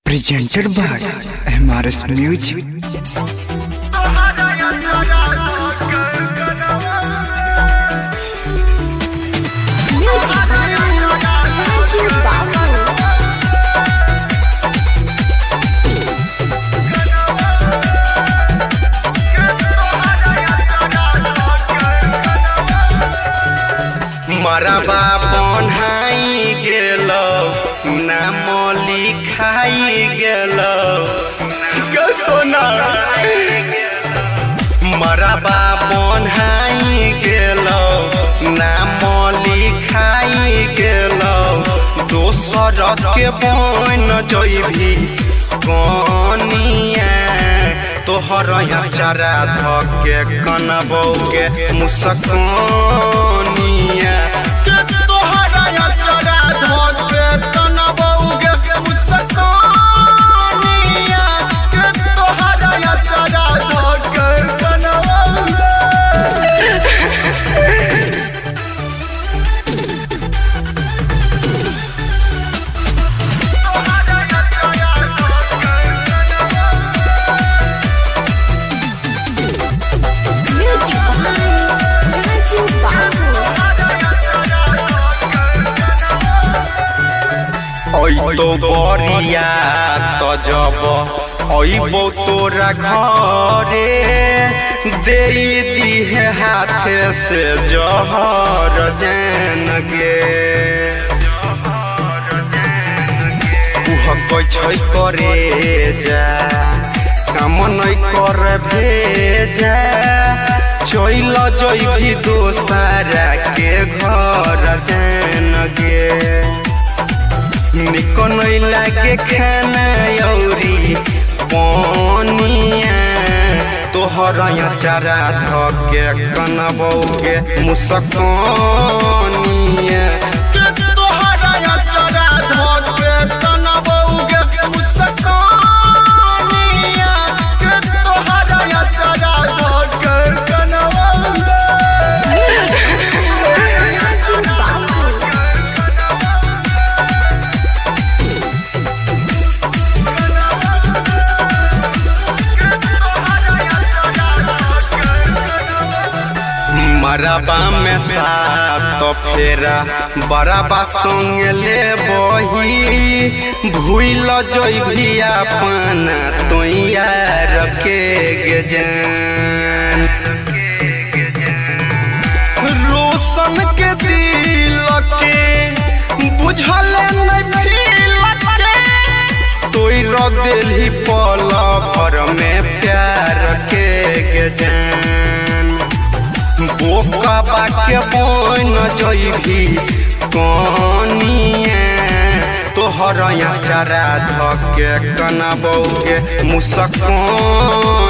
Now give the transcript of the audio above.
presented by MRS Music. मरबा बन्हाई गेलो ना मोली खाई गेलो सोना मरबा बन्हाई गेलो ना मोली खाई गेलो दोसर के बन जइभी कनिया तोहर चरा धके कनबौगे मुसकनिया तोहर चरा धके कनबौगे मुसकनिया तोहर चरा धके कनबौगे तो बरिया तो जब अइबो तोरा घरे दे दिहे हाथ से जहर जान गे छै करे जा काम नहीं कर भेजा चल जइभी दोसरा के घर जान गे निको नहीं लागे खाना औरी पनिया तोहर चरा धके कनबौगे मुसकनिया तोहर चरा धके कनबौगे मुसकनिया तोहर चरा धके कनबौगे मरबा में सात फेरा बराबा संग ले बही भूल जइभी अपना तो यार के गजान रोशन के दिल के बुझल नहीं तोई दिली पल भर में प्यार के गजान बोका के बन जइभी कनिया तोहर चरा धके कनबौगे मुसकनिया